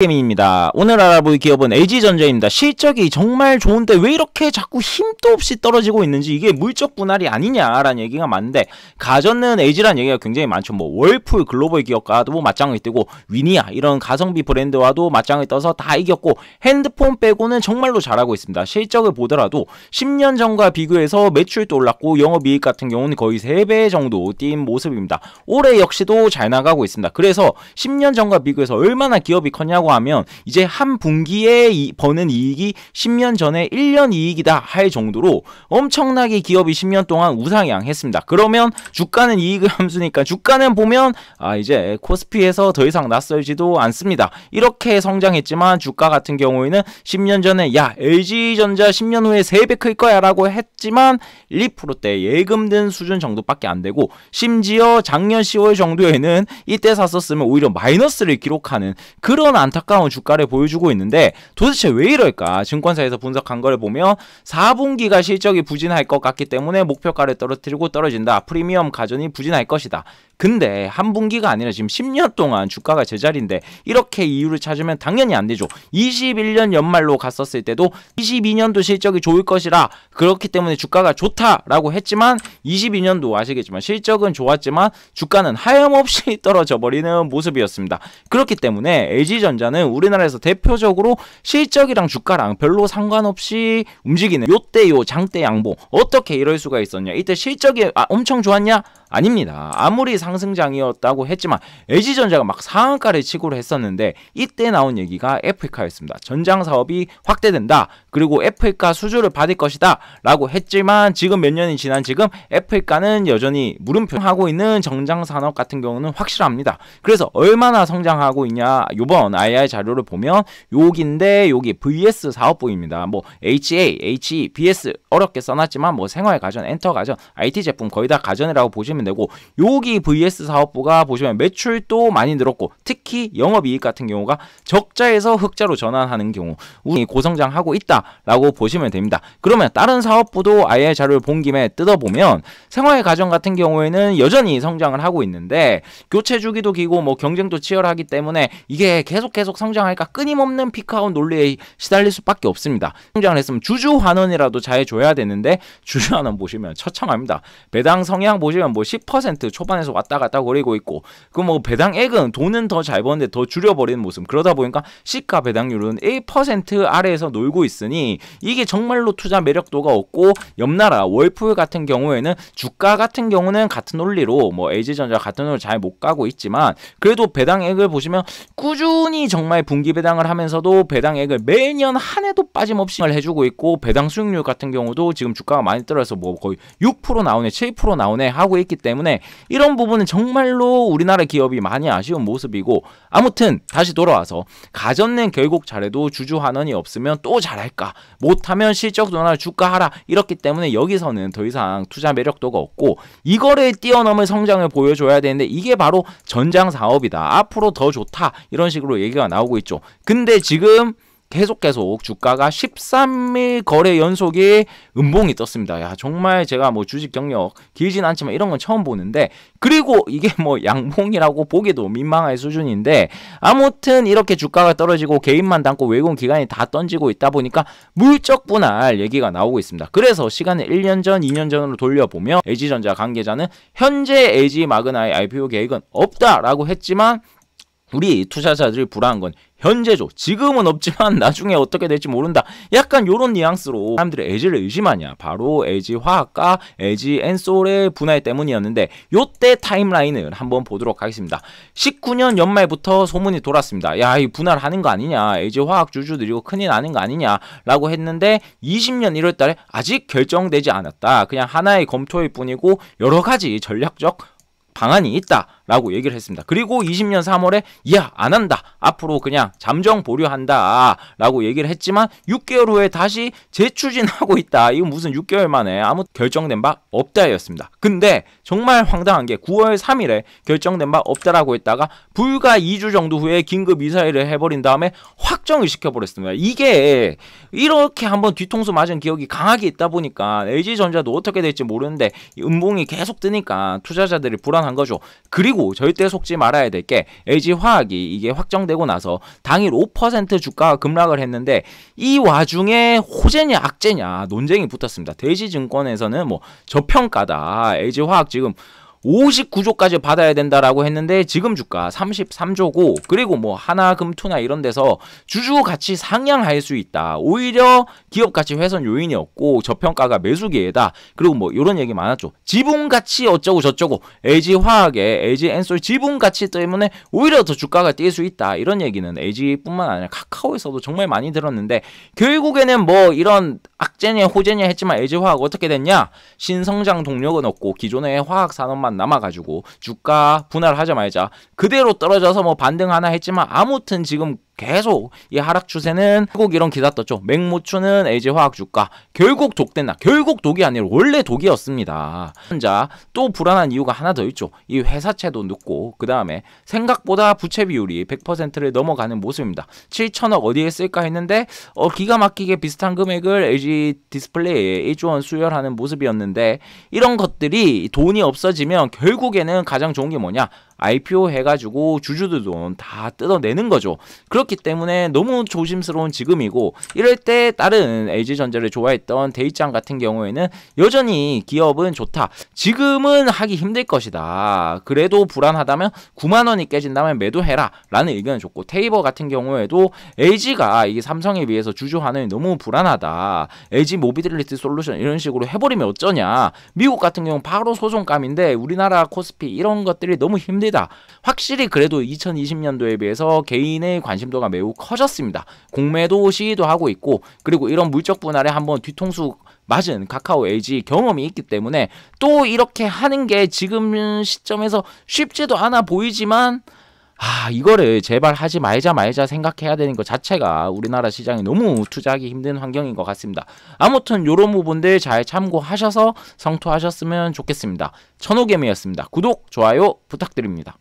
게임입니다. 오늘 알아볼 기업은 LG전자입니다. 실적이 정말 좋은데 왜 이렇게 자꾸 힘도 없이 떨어지고 있는지, 이게 물적 분할이 아니냐라는 얘기가 많은데, 가전은 LG라는 얘기가 굉장히 많죠. 뭐 월풀 글로벌 기업과도 맞짱을 뜨고 위니아 이런 가성비 브랜드와도 맞짱을 떠서 다 이겼고, 핸드폰 빼고는 정말로 잘하고 있습니다. 실적을 보더라도 10년 전과 비교해서 매출도 올랐고 영업이익 같은 경우는 거의 3배 정도 뛴 모습입니다. 올해 역시도 잘 나가고 있습니다. 그래서 10년 전과 비교해서 얼마나 기업이 컸냐고 하면, 이제 한 분기에 버는 이익이 10년 전에 1년 이익이다 할 정도로 엄청나게 기업이 10년 동안 우상향했습니다. 그러면 주가는 이익을 함수니까 주가는 보면 이제 코스피에서 더 이상 낯설지도 않습니다. 이렇게 성장했지만 주가 같은 경우에는 10년 전에 LG전자 10년 후에 3배 클 거야 라고 했지만 1~2%대 예금 든 수준 정도밖에 안 되고, 심지어 작년 10월 정도에는 이때 샀었으면 오히려 마이너스를 기록하는 그런 안타까운 주가를 보여주고 있는데, 도대체 왜 이럴까? 증권사에서 분석한 걸 보면 4분기가 실적이 부진할 것 같기 때문에 목표가를 떨어뜨리고 떨어진다. 프리미엄 가전이 부진할 것이다. 근데 한 분기가 아니라 지금 10년 동안 주가가 제자리인데 이렇게 이유를 찾으면 당연히 안 되죠. 21년 연말로 갔었을 때도 22년도 실적이 좋을 것이라 그렇기 때문에 주가가 좋다라고 했지만, 22년도 아시겠지만 실적은 좋았지만 주가는 하염없이 떨어져 버리는 모습이었습니다. 그렇기 때문에 LG전자는 우리나라에서 대표적으로 실적이랑 주가랑 별로 상관없이 움직이는 요때 요 장대 양봉. 어떻게 이럴 수가 있었냐? 이때 실적이 엄청 좋았냐? 아닙니다. 아무리 상승장이었다고 했지만 LG전자가 막 상한가를 치고를 했었는데, 이때 나온 얘기가 애플카였습니다. 전장 사업이 확대된다. 그리고 애플카 수주를 받을 것이다 라고 했지만, 지금 몇 년이 지난 지금 애플카는 여전히 물음표하고 있는 전장 산업 같은 경우는 확실합니다. 그래서 얼마나 성장하고 있냐, 요번 IR 자료를 보면 여기인데 여기 VS 사업부입니다. 뭐 HA, HE, BS 어렵게 써놨지만 뭐 생활가전, 엔터가전, IT 제품 거의 다 가전이라고 보시면 되고, 여기 VS 사업부가 보시면 매출도 많이 늘었고, 특히 영업이익 같은 경우가 적자에서 흑자로 전환하는 경우 우리 고성장하고 있다라고 보시면 됩니다. 그러면 다른 사업부도 IR 자료를 본 김에 뜯어보면 생활가전 같은 경우에는 여전히 성장을 하고 있는데, 교체 주기도 길고 뭐 경쟁도 치열하기 때문에 이게 계속 성장할까 끊임없는 피크아웃 논리에 시달릴 수밖에 없습니다. 성장을 했으면 주주환원이라도 잘 줘야 되는데, 주주환원 보시면 처참합니다. 배당 성향 보시면 뭐 10% 초반에서 왔다 갔다 거리고 있고, 그 뭐 배당액은 돈은 더 잘 버는데 더 줄여버리는 모습. 그러다 보니까 시가 배당률은 1% 아래에서 놀고 있으니 이게 정말로 투자 매력도가 없고, 옆나라 월풀 같은 경우에는 주가 같은 경우는 같은 논리로 뭐 LG전자 같은 논리로 잘 못 가고 있지만, 그래도 배당액을 보시면 꾸준히 정말 분기 배당을 하면서도 배당액을 매년 한 해도 빠짐없이 해주고 있고, 배당 수익률 같은 경우도 지금 주가가 많이 떨어져서 뭐 거의 6% 나오네, 7% 나오네 하고 있기 때문에 이런 부분은 정말로 우리나라 기업이 많이 아쉬운 모습이고, 아무튼 다시 돌아와서 가전은 결국 잘해도 주주환원이 없으면 또 잘할까, 못하면 실적 둔화 주가 하라, 이렇기 때문에 여기서는 더 이상 투자 매력도가 없고 이거를 뛰어넘을 성장을 보여줘야 되는데, 이게 바로 전장 사업이다, 앞으로 더 좋다, 이런 식으로 얘기가 나오고 있죠. 근데 지금 계속 주가가 13일 거래 연속에 음봉이 떴습니다. 야, 정말 제가 뭐 주식 경력 길진 않지만 이런 건 처음 보는데, 그리고 이게 뭐 양봉이라고 보기도 민망할 수준인데, 아무튼 이렇게 주가가 떨어지고 개인만 담고 외국인 기관이 다 던지고 있다 보니까 물적 분할 얘기가 나오고 있습니다. 그래서 시간을 1년 전, 2년 전으로 돌려보면 LG전자 관계자는 현재 LG 마그나의 IPO 계획은 없다라고 했지만, 우리 투자자들이 불안한 건 현재죠. 지금은 없지만 나중에 어떻게 될지 모른다. 약간 요런 뉘앙스로 사람들이 LG를 의심하냐. 바로 LG화학과 LG엔솔의 분할 때문이었는데, 요때 타임라인을 한번 보도록 하겠습니다. 19년 연말부터 소문이 돌았습니다. 야, 이 분할하는 거 아니냐, LG화학 주주들이 이거 큰일 나는 거 아니냐 라고 했는데, 20년 1월달에 아직 결정되지 않았다. 그냥 하나의 검토일 뿐이고 여러 가지 전략적 방안이 있다라고 얘기를 했습니다. 그리고 20년 3월에 안 한다, 앞으로 그냥 잠정 보류한다 라고 얘기를 했지만, 6개월 후에 다시 재추진하고 있다. 이건 무슨 6개월 만에 아무 결정된 바 없다 였습니다. 근데 정말 황당한 게 9월 3일에 결정된 바 없다라고 했다가 불과 2주 정도 후에 긴급 이사회를 해버린 다음에 확정을 시켜버렸습니다. 이게 이렇게 한번 뒤통수 맞은 기억이 강하게 있다 보니까 LG전자도 어떻게 될지 모르는데 음봉이 계속 뜨니까 투자자들이 불안한 거죠. 그리고 그리고 절대 속지 말아야 될 게 LG화학이 이게 확정되고 나서 당일 5% 주가가 급락을 했는데 이 와중에 호재냐 악재냐 논쟁이 붙었습니다. 대시증권에서는 뭐 저평가다. LG화학 지금 59조까지 받아야 된다라고 했는데 지금 주가 33조고 그리고 뭐 하나금투나 이런 데서 주주 가치 상향할 수 있다. 오히려 기업 가치 훼손 요인이 없고 저평가가 매수 기회다. 그리고 뭐 이런 얘기 많았죠. 지분 가치 어쩌고 저쩌고 LG화학의 LG엔솔 지분 가치 때문에 오히려 더 주가가 뛸 수 있다. 이런 얘기는 LG뿐만 아니라 카카오에서도 정말 많이 들었는데 결국에는 뭐 이런 악재냐 호재냐 했지만 LG화학 어떻게 됐냐? 신성장 동력은 없고 기존의 화학 산업만 남아가지고 주가 분할하자마자 그대로 떨어져서 뭐 반등하나 했지만 아무튼 지금 계속 이 하락 추세는 결국 이런 기사 떴죠. 맹모추는 LG화학 주가 결국 독됐나? 결국 독이 아니라 원래 독이었습니다. 혼자 또 불안한 이유가 하나 더 있죠. 이 회사채도 늦고 그 다음에 생각보다 부채 비율이 100%를 넘어가는 모습입니다. 7천억 어디에 쓸까 했는데 기가 막히게 비슷한 금액을 LG 디스플레이에 1조 원 수혈하는 모습이었는데 이런 것들이 돈이 없어지면 결국에는 가장 좋은 게 뭐냐? IPO 해가지고 주주들 돈 다 뜯어내는 거죠. 그렇기 때문에 너무 조심스러운 지금이고 이럴 때 다른 LG전자를 좋아했던 대입장 같은 경우에는 여전히 기업은 좋다. 지금은 하기 힘들 것이다. 그래도 불안하다면 9만원이 깨진다면 매도해라 라는 의견을 줬고 테이버 같은 경우에도 LG가 이게 삼성에 비해서 주주 환원이 너무 불안하다. LG 모비리티 솔루션 이런 식으로 해버리면 어쩌냐. 미국 같은 경우는 바로 소송감인데 우리나라 코스피 이런 것들이 너무 힘들다. 확실히 그래도 2020년도에 비해서 개인의 관심도가 매우 커졌습니다. 공매도 시위도 하고 있고 그리고 이런 물적 분할에 한번 뒤통수 맞은 카카오 LG 경험이 있기 때문에 또 이렇게 하는 게 지금 시점에서 쉽지도 않아 보이지만 이거를 제발 하지 말자 생각해야 되는 것 자체가 우리나라 시장이 너무 투자하기 힘든 환경인 것 같습니다. 아무튼 이런 부분들 잘 참고하셔서 성투하셨으면 좋겠습니다. 천호개미였습니다. 구독, 좋아요 부탁드립니다.